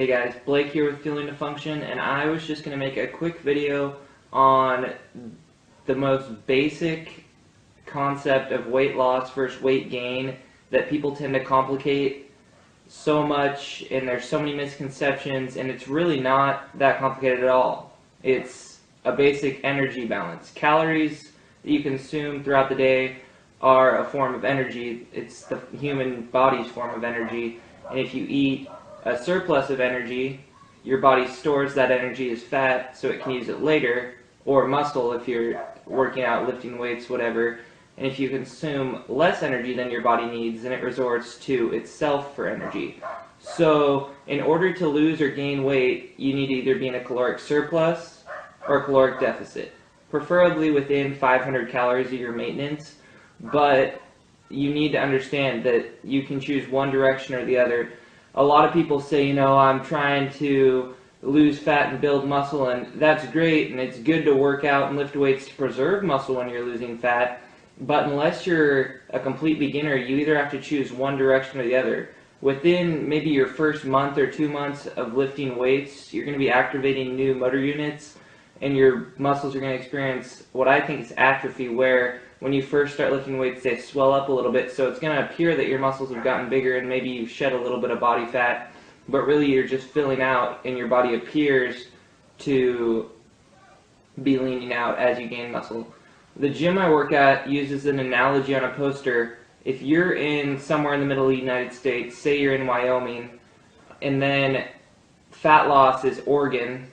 Hey guys, Blake here with Fueling to Function, and I was just going to make a quick video on the most basic concept of weight loss versus weight gain that people tend to complicate so much, and there's so many misconceptions, and it's really not that complicated at all. It's a basic energy balance. Calories that you consume throughout the day are a form of energy. It's the human body's form of energy, and if you eat a surplus of energy, your body stores that energy as fat so it can use it later, or muscle if you're working out, lifting weights, whatever. And if you consume less energy than your body needs, then it resorts to itself for energy. So in order to lose or gain weight, you need to either be in a caloric surplus or a caloric deficit, preferably within 500 calories of your maintenance. But you need to understand that you can choose one direction or the other. A lot of people say, I'm trying to lose fat and build muscle, and that's great, and it's good to work out and lift weights to preserve muscle when you're losing fat, but unless you're a complete beginner, you either have to choose one direction or the other. Within maybe your first month or 2 months of lifting weights, you're going to be activating new motor units, and your muscles are going to experience what I think is atrophy, where when you first start lifting weights, they swell up a little bit, so it's going to appear that your muscles have gotten bigger and maybe you've shed a little bit of body fat, but really you're just filling out and your body appears to be leaning out as you gain muscle. The gym I work at uses an analogy on a poster. If you're in somewhere in the middle of the United States, say you're in Wyoming, and then fat loss is Oregon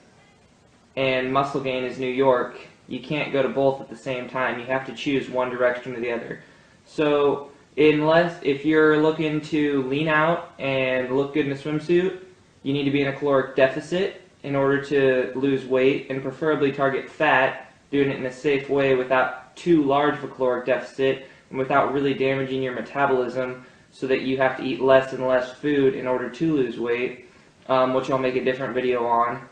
and muscle gain is New York, you can't go to both at the same time. You have to choose one direction or the other. So if you're looking to lean out and look good in a swimsuit, you need to be in a caloric deficit in order to lose weight, and preferably target fat, doing it in a safe way without too large of a caloric deficit and without really damaging your metabolism, so that you have to eat less and less food in order to lose weight, which I'll make a different video on.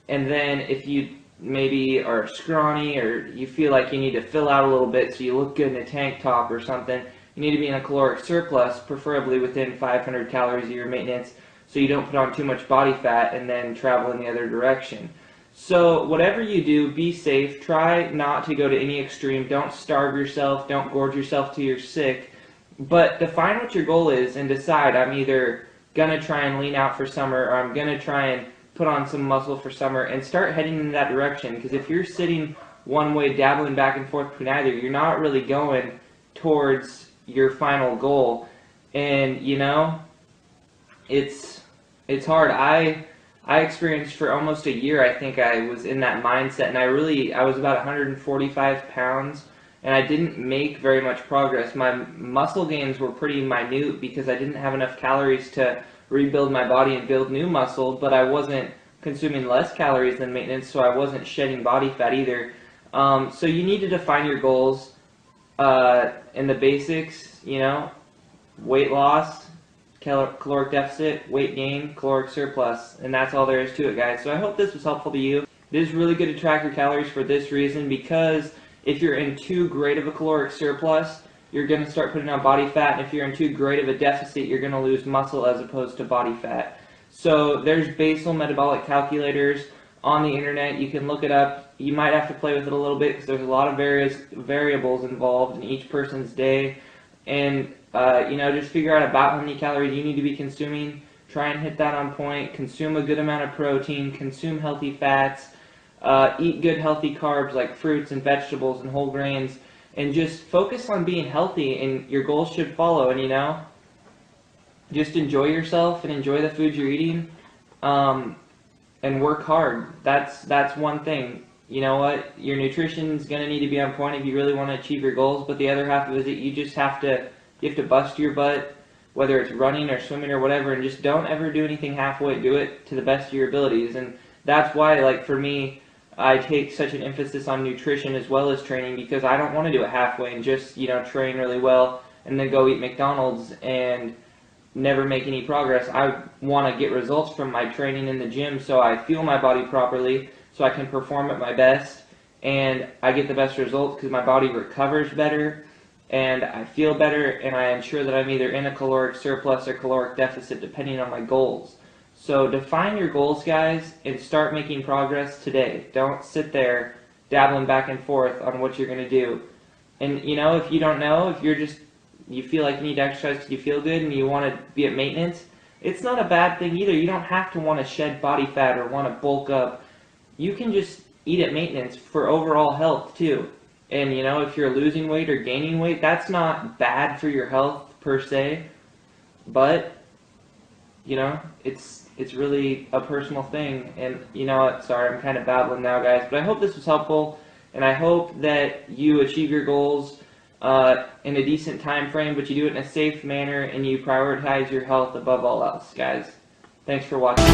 And then if you maybe are scrawny or you feel like you need to fill out a little bit so you look good in a tank top or something, you need to be in a caloric surplus, preferably within 500 calories of your maintenance, so you don't put on too much body fat and then travel in the other direction. So whatever you do, be safe. Try not to go to any extreme. Don't starve yourself. Don't gorge yourself till you're sick. But define what your goal is and decide, I'm either going to try and lean out for summer, or I'm going to try and put on some muscle for summer, and start heading in that direction. Because if you're sitting one way, dabbling back and forth between either, you're not really going towards your final goal. And it's hard. I experienced for almost a year, I think I was in that mindset, and I was about 145 pounds, and I didn't make very much progress. My muscle gains were pretty minute because I didn't have enough calories to rebuild my body and build new muscle, but I wasn't consuming less calories than maintenance, so I wasn't shedding body fat either. So you need to define your goals in the basics, weight loss, caloric deficit, weight gain, caloric surplus, and that's all there is to it, guys. So I hope this was helpful to you. It is really good to track your calories for this reason, because if you're in too great of a caloric surplus, you're going to start putting on body fat, and if you're in too great of a deficit, you're going to lose muscle as opposed to body fat. So there's basal metabolic calculators on the internet. You can look it up. You might have to play with it a little bit because there's a lot of various variables involved in each person's day. And just figure out about how many calories you need to be consuming. Try and hit that on point. Consume a good amount of protein. Consume healthy fats. Eat good healthy carbs like fruits and vegetables and whole grains. And just focus on being healthy, and your goals should follow. And just enjoy yourself and enjoy the food you're eating, and work hard. That's one thing. You know what? Your nutrition is going to need to be on point if you really want to achieve your goals. But the other half of it is that you have to bust your butt, whether it's running or swimming or whatever, and just don't ever do anything halfway. Do it to the best of your abilities. And that's why, like for me, I take such an emphasis on nutrition as well as training, because I don't want to do it halfway and just, train really well and then go eat McDonald's and never make any progress. I want to get results from my training in the gym, so I fuel my body properly so I can perform at my best, and I get the best results because my body recovers better and I feel better, and I ensure that I'm either in a caloric surplus or caloric deficit depending on my goals. So define your goals, guys, and start making progress today. Don't sit there dabbling back and forth on what you're going to do. And, you know, if you don't know, if you feel like you need to exercise because you feel good and you want to be at maintenance, it's not a bad thing either. You don't have to want to shed body fat or want to bulk up. You can just eat at maintenance for overall health too. And, you know, if you're losing weight or gaining weight, that's not bad for your health per se. But, you know, it's really a personal thing. And, you know what, sorry, I'm kind of babbling now, guys, but I hope this was helpful, and I hope that you achieve your goals in a decent time frame, but you do it in a safe manner, and you prioritize your health above all else, guys. Thanks for watching.